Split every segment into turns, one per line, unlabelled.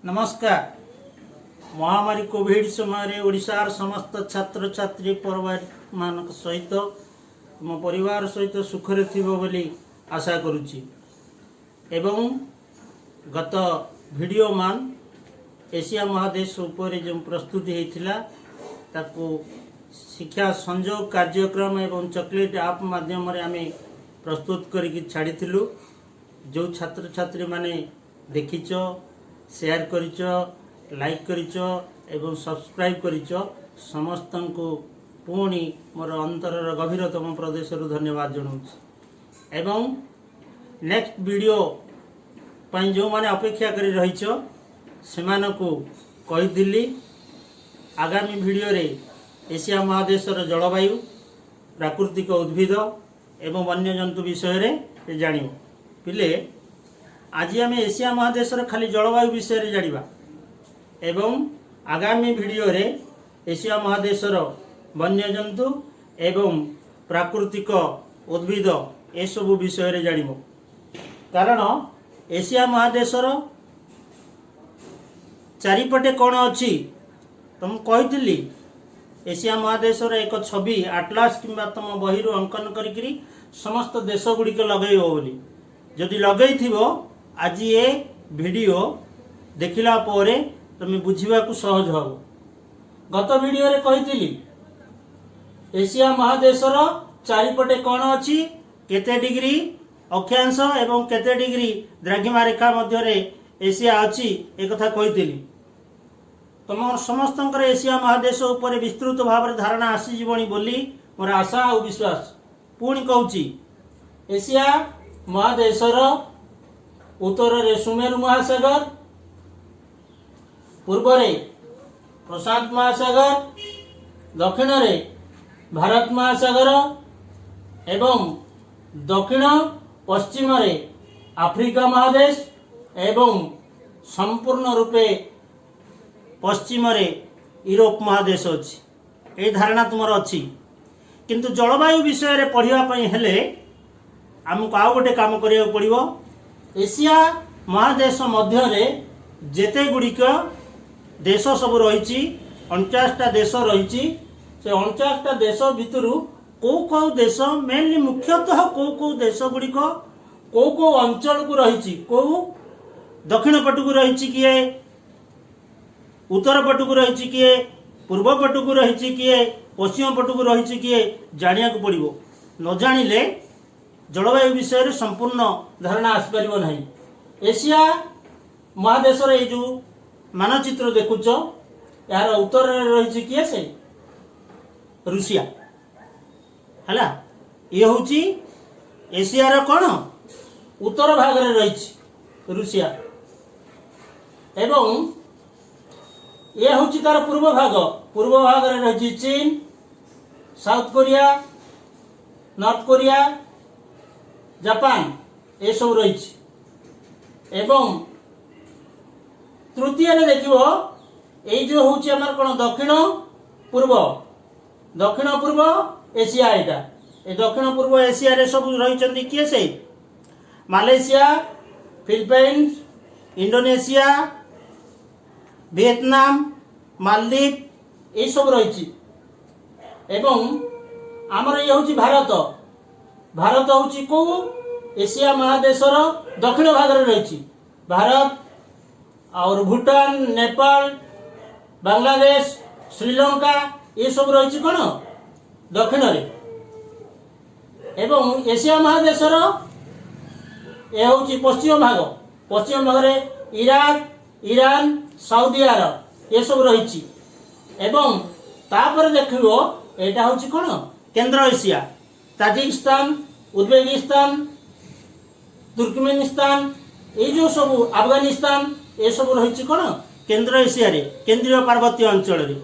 नमस्कार। महामारी कोविड समय ओडिशार समस्त छात्र छात्री परिवार मान सहित मो परिवार सहित सुखरे थिबो बोली आशा करुच्ची। एवं गत वीडियो मान एशिया महादेश उपर जो प्रस्तुति होता ताकू शिक्षा संयोग कार्यक्रम एवं चॉकलेट ऐप माध्यम आम प्रस्तुत करके छाड़ी जो छात्र छात्री माने देखिच शेयर करिच लाइक करिच एवं सब्सक्राइब करिच समस्त को पुणी मोर अंतरर गभीरतम प्रदेश धन्यवाद जनाऊँ। एवं नेक्स्ट वीडियो पाई जो माने अपेक्षा करी रहिच सेमानकु कहिदिली आगामी वीडियो रे एशिया महादेशर जलवायु प्राकृतिक उद्भिद एवं वन्यजंतु विषय रे जानियो। पिले आज आम एशिया महादेशर खाली जलवायु विषय रे जानिबा एवं आगामी वीडियो रे एशिया महादेशर वन्यजंतु एवं प्राकृतिक उद्भिद ए सब विषय रे जानिबो। कारण एशिया महादेशर चारिपटे कौन अच्छी तुम कही एशिया महादेशर एक छवि आटलास किंबा तुम बही अंकन करी समस्त देश गुड़िक लगे बोली जदि लगे आज ये वीडियो देखिला पोरे तुम बुझा सहज हम। गत वीडियो रे कही एशिया महादेशर चारिपटे कौन अच्छी केते डिग्री अक्षांश एवं केते डिग्री द्राघिमा रेखा मध्य एशिया अच्छी एक कथा कही तुम समस्त एशिया महादेश उपर विस्तृत भाव में धारणा आसीजी बोली मोर आशा और विश्वास। पुणी कहूँ एशिया महादेशर उत्तर रे सुमेरु महासागर, पूर्व रे प्रशांत महासागर, दक्षिण रे भारत महासागर एवं दक्षिण पश्चिम रे आफ्रिका महादेश एवं संपूर्ण रूपे पश्चिम रे यूरोप महादेश अच्छी। ये धारणा तुमर अच्छी किंतु जलवायु विषय रे पढ़िया पई हेले आमको आउ गोटे काम करिया पड़िबो। एशिया महादेश मध्य रे जेते गुड़िक देश सब रही 49टा देश रही से 49टा देश भितर कौ देश मेनली मुख्यतः कौ देश गुड़िक कौ अंचल को रही कौ दक्षिण पटक रही किए उत्तर पटक रही किए पूर्व पटक रही किए पश्चिम पटक रही किए जानिया को पड़ो। न जानिले जलवायु विषय रे संपूर्ण धारणा आसपार नहीं। एशिया महादेश रे जो मानचित्र देखुच यार उत्तर रही किए से रूसिया है ये हूँ एशियार कौन उत्तर भाग रे रही रूसिया एवं ये हूँ तार पूर्व भाग रे रही चीन, south Korea, north Korea, Japan ये सब रही एवं तृतीय रे देखिबो ए जो होची हमर कोन दक्षिण पूर्व एशिया एटा ए दक्षिण पूर्व एशिया रे सब रही चंदी किए से मालयशिया, फिलीपींस, इंडोनेशिया, वियतनाम, मालदीव ये सब रही एवं आमर ये होची भारत होची को एशिया महादेशर दक्षिण भाग रे रही भारत और भूटान, नेपाल, बांग्लादेश, श्रीलंका ये सब रही कौन दक्षिण रे एवं एशिया महादेशर ये होची पश्चिम भाग रे इराक, ईरान, सऊदी अरब ये सब रही एवं तापर देखिबो एटा होची कौन केंद्र एशिया ताजिकिस्तान, उज्बेकिस्तान, तुर्कमेनिस्तान ये जो सब अफगानिस्तान ये सब रही कौन केंद्र एशिया रे केंद्रीय पार्वत्य अंचल रे।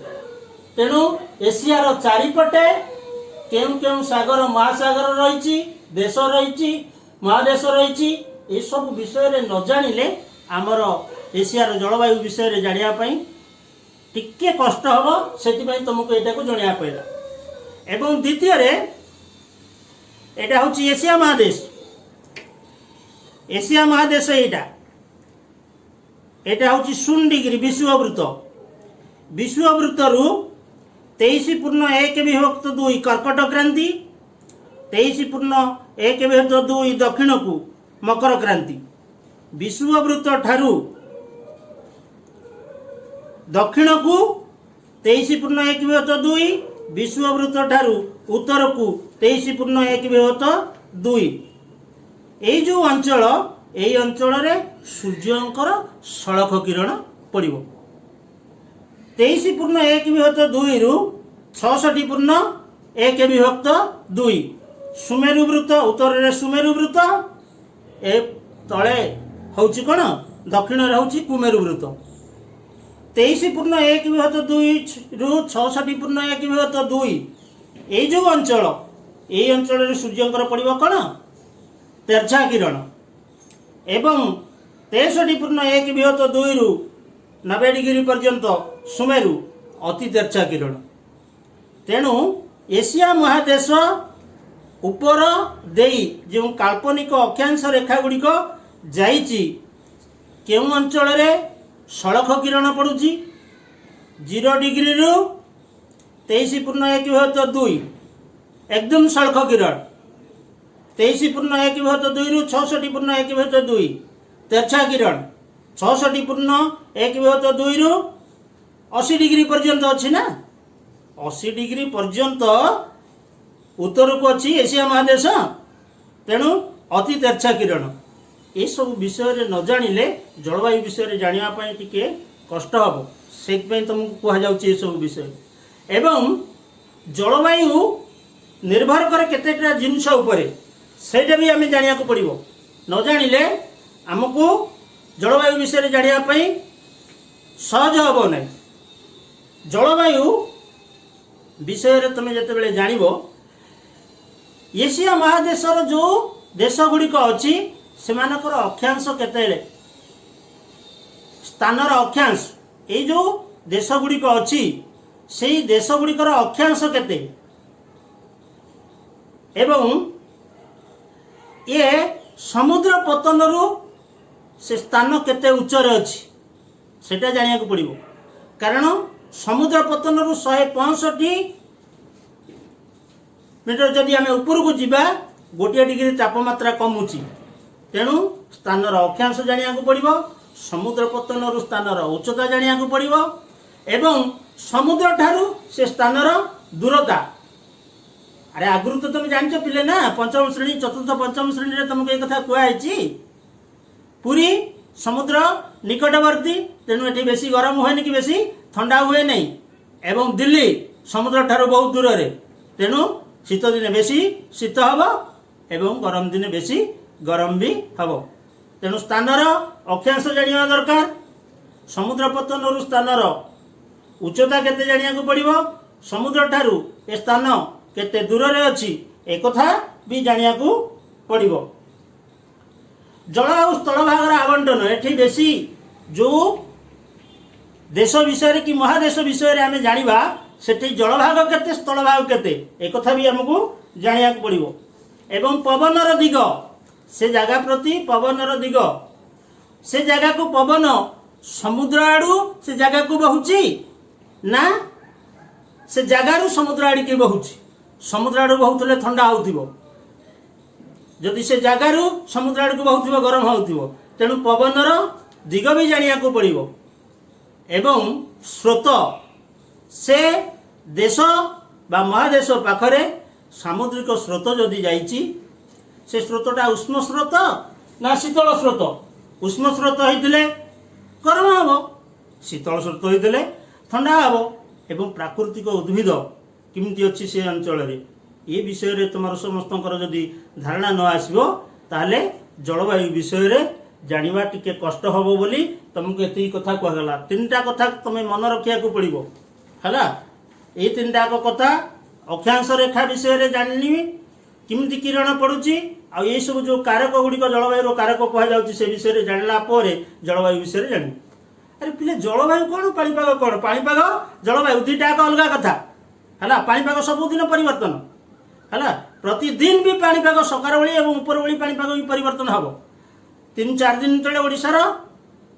तेणु एशियार चारिपटे केउं केउं सागर महासागर रही देश रही महादेश रही ये सब विषय रे न जानिले आमर एशियार जलवायु विषय रे जानिया पई टिके कष्ट हबो सेति तुमको एटा को जणिया पइला। एवं द्वितीय रे एटा होची एशिया महादेश। एशिया महादेश एटा এটা হচ্ছে 0 ডিগ্রি विषुववृत्त। विषुववृत्तरू 23.1/2 कर्कट क्रांति, 23.1/2 दक्षिण को मकर क्रांति। विषुववृत्त ठारू दक्षिण को 23.1/2, विषुववृत्त ठारू उत्तर को 23.1/2। ये जो अंचल এই অঞ্চଳରେ ସୂର୍ଯ୍ୟଙ୍କର ସଳଖ କିରଣ ପଡ଼ିବ। 23.1/2 ରୁ 66.1/2 ସୁମେରୁ ବୃତ୍ତ, ଉତ୍ତରରେ ସୁମେରୁ ବୃତ୍ତ, ଏ ତଳେ ହେଉଛି କ'ଣ ଦକ୍ଷିଣରେ ହେଉଛି କୁମେରୁ ବୃତ୍ତ। 23.1/2 ରୁ 66.1/2 এই ଯେଉଁ ଅଞ୍ଚଳ, এই ଅଞ୍ଚଳରେ ସୂର୍ଯ୍ୟଙ୍କର ପଡ଼ିବ କ'ଣ ତେରଛା କିରଣ ଏବଂ 63.1/2 ରୁ 90 डिग्री पर्यंत सुमेरु अति तेरछा किरण। तेणु एशिया महादेश उपर देई जो काल्पनिक अक्षांश रेखा गुड़िक जाइछि केउं अंचल रे सड़क किरण पड़ुछि 0 डिग्री रु 23.1/2 एकदम सड़क किरण, 23.1/2 ରୁ 66.1/2 तेरछा किरण, 66.1/2 ରୁ 80 डिग्री पर्यंत अच्छी ना, 80 डिग्री पर्यंत उत्तर को अच्छी एशिया महादेश। तेणु अति तेरछा किरण ये सब विषय न जानिले जलवायु विषय जानिया पई टिके कष्ट हम, से तुमको कह जाउछि ये सब विषय। एवं जलवायु निर्भर करे केतेटा जिनिस उपरे सेटा भी आम जानिया को पड़िबो। न जानिले आमको जलवायु विषय जानिया पई सहज हबो नै। जलवायु विषय रे तुम जते बेले जानिबो एशिया महादेशर जो देश गुड़िक अच्छी सेमानकर अक्षांश केतेले स्थानर अक्षांश ये जो देश गुड़िक अच्छी से देश गुड़िकर अक्षांश केते एवं ये समुद्र पतन रु से स्थान केते उच्चरे अच्छी सेटा जानिया को पड़िबो। कारण समुद्र पतन रु 165 मीटर जदि आम ऊपर को जीवा 1 डिग्री तापमात्रा कमुची, तेणु स्थानर अक्षांश जानिया को पड़िबो, समुद्र पतन रु स्थानर उच्चता जानिया को पड़िबो एवं समुद्र ठारू से स्थानर दूरता। अरे आगुरी तो तुम जान पिले ना पंचम श्रेणी चतुर्थ पंचम श्रेणी रे तुमको एक कथा कहई पुरी समुद्र निकटवर्ती, तेणु ये बेसी गरम हुए कि बेसी ठंडा हुए नहीं, एवं दिल्ली समुद्र ठारू बहुत दूर रे, तेणु शीत दिन बेसी शीत हम एवं गरम दिन बेसी गरम भी हम। तेणु स्थानर अक्षांश जानिया दरकार, समुद्र पतन रु स्थानर उच्चता केते जानिया को पड़िबो, समुद्र ठारू ए स्थान केते दूर रे अछि एक कथा भी जानिया को पड़िबो। जल और स्थल भागर आवंटन एठी बेसी जो देश विषय कि महादेश विषय आम जानिबा सेठी जल भाग केते स्थल भाग केते एक कथा भी हमको जानिया को पड़िबो। एवं पवनर दिग से जगह प्रति पवनर दिग से जगह को पवन समुद्र आड़ू से जगह को बहुची ना से जगार समुद्र आड़ी के बहुची, समुद्र आड़ू बहुतले ठंडा होउथिबो, जदि से जगार समुद्र आड़ को बहुथिबो गरम होउथिबो, तेणु पवनर दिग भी जानिया को पड़िबो। एवं स्रोत से देश बा महादेश पाखरे सामुद्रिक स्रोत जदि जाइछि से स्रोतटा उष्म स्रोत ना शीतल स्रोत, उष्म स्रोत होइतिले गरम हबो, शीतल स्रोत होइतिले ठंडा हबो। एवं प्राकृतिक उद्भिद किमिति अच्छी से अंचल रे ये विषय रे तुम समस्तंकर जदि धारणा न आसबो ताहले जलवायु विषय रे जानिबा टिके कष्ट हबो बोली तुमको एति कथा कहगला। तीनटा कथा तुमे मन रखिया को पड़िबो हला। ए तीनटा को कथा अक्षांश रेखा विषय रे जानिनी किमिति किरण पड़ुची आ ये सब जो कारक गुड़िक जलवायु कारक कह जाउची से विषय रे जानला परे जलवायु विषय रे जानि। अरे पिले जलवायु कौन पाणीपाग कौन, पाणीपाग जलवायु दुईटा अलग कथा है। पाणीपाग सबुदिन परिवर्तन है, प्रतिदिन भी पाणीपाग सकार बेली और ऊपर बेली पाणीपाग भी परिवर्तन हम। 3-4 दिन तले ओडिशार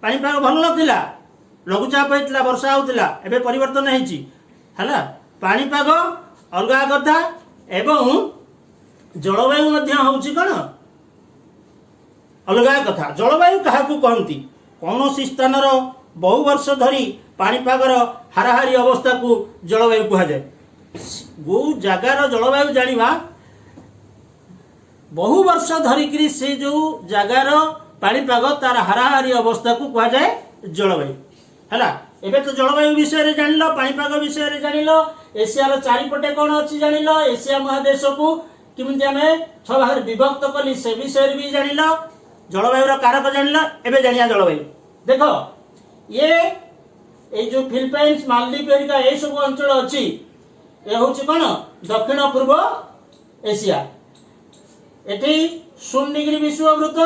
पाणीपाग भल नथिला लघुचाप होइतला वर्षा होउतला एबे परिवर्तन हेछि हला पाणीपाग अलगा कथा एवं जलवायु मध्य होउछि कोन अलगा कथा। जलवायु काहाकू कहंती कौनसी स्थानर बहु वर्ष धरी पाणीपागर हाराहारी अवस्था को जलवायु कहा जाए। गो जगार जलवायु जानिबा बहु वर्ष धरिकी से जो जगार पाणीपाग तार हाराहारी अवस्था को कहा जाए जलवायु है। एबे तो जलवायु विषय रे जानिलो पाणीपाग विषय रे जानिलो एशियार चारिपटे कौन अच्छी जानिलो एशिया महादेश को किमिति आमे 6 भाग विभक्त कली से विषय भी जानिलो जलवायु रो कारक जानिलो। एबे जानिया जलवायु देखो ये जो फिलिपाइंस मालदीव एरिका ये सब अंचल अच्छी ये हूँ कौन दक्षिण पूर्व एशिया एटी 0 डिग्री विषुववृत्त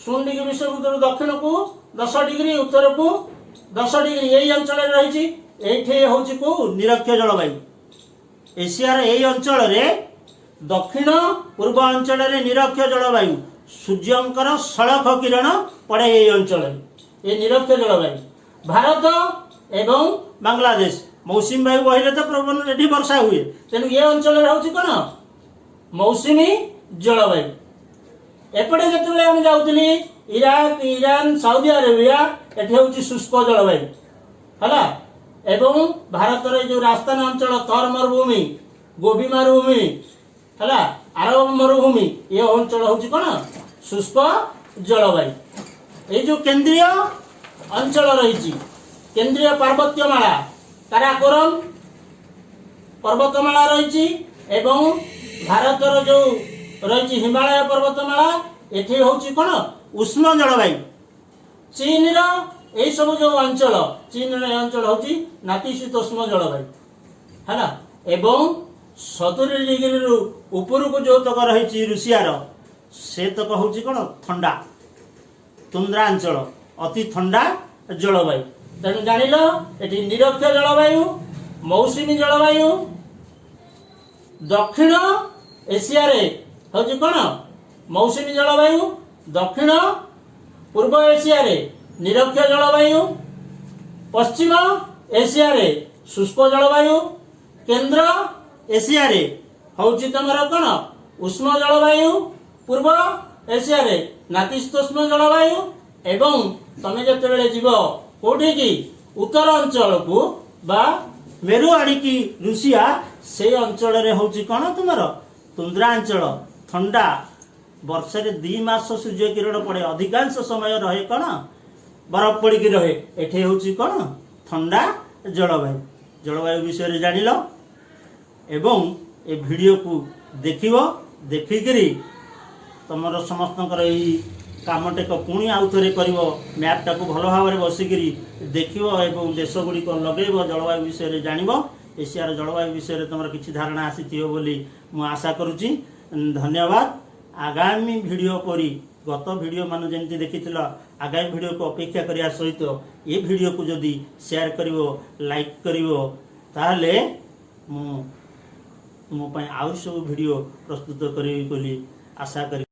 0 डिग्री विषुववृत्त दक्षिण को 10 डिग्री उत्तर को 10 डिग्री यही अंचल रही हूँ को निरक्ष जलवायु एशियार यही अंचल दक्षिण पूर्व अंचल निरक्ष जलवायु सूर्यंकर सड़क किरण पड़े यही अंचल ये निरक्ष जलवायु। भारत एवं बांग्लादेश मौसुमी वायु बहिले तो प्रबल एठी वर्षा हुए तेणु ये अंचल होची कोन मौसुमी जलवायु। एपटे जेतबेले हम जाउतली इराक ईरान सऊदी अरेबिया एठी होची शुष्क जलवायु हला एवं भारत रे जो राजस्थान अंचल थर मरुभूमि गोबी मरुभूमि हला अरब मरुभूमि ये अंचल होची कोन शुष्क जलवायु। ये जो केंद्रीय अंचल रही केंद्रीय पार्वत्यमाला काराकोरम पर्वतमाला रही एवं भारतर जो रही हिमालय पर्वतमाला एठी होची कोन उष्ण जलवायु। चीन रो ए सब जो अंचल चीन रो अंचल होची नातिशीतोष्ण जलवायु हैना एवं 70 डिग्री रु ऊपर को जो तक रही रूसिया रो से तक होची कोन ठंडा तुंद्रा अंचल अति ठंडा जलवायु। तेणु जानिल एटी निरक्ष जलवायु मौसुमी जलवायु दक्षिण एशिया रे होची कोन मौसुमी जलवायु दक्षिण पूर्व एशिया रे निरक्ष जलवायु पश्चिम एशिया रे शुष्क जलवायु केंद्र एशिया रे होची तमर कोन उष्ण जलवायु पूर्व एशिया रे नातिशीतोष्ण जलवायु एवं तमे जतेबेले जीव कोठी की उत्तर अंचल को बा मेरु आड़ी की रूसिया से अंचल रे होची कोन तुमर तुंद्रा अंचल ठंडा वर्ष रे 2 मास सूर्य किरण पड़े अधिकांश समय रहे कोन बरफ पड़ी की रहे एठे होची कोन ठंडा जलवायु। जलवायु विषय रे जानिलो एवं ए वीडियो को देखिबो देखिकरी तमर समस्तकर एही कामटे को पुणी आउ थे कर मैपटा को भल भाव में बसिकी देख और देश गुड़ी लगेब जलवायु विषय में जान एशियार जलवायु विषय में तुम किसी धारणा आसी बोली मु आशा करुच्ची। धन्यवाद। आगामी वीडियो परी गत वीडियो मान जमी देखी आगामी वीडियो को अपेक्षा करने सहित ये वीडियो को जदि शेयर कर लाइक कर तुम आउ सब वीडियो प्रस्तुत करी आशा करी।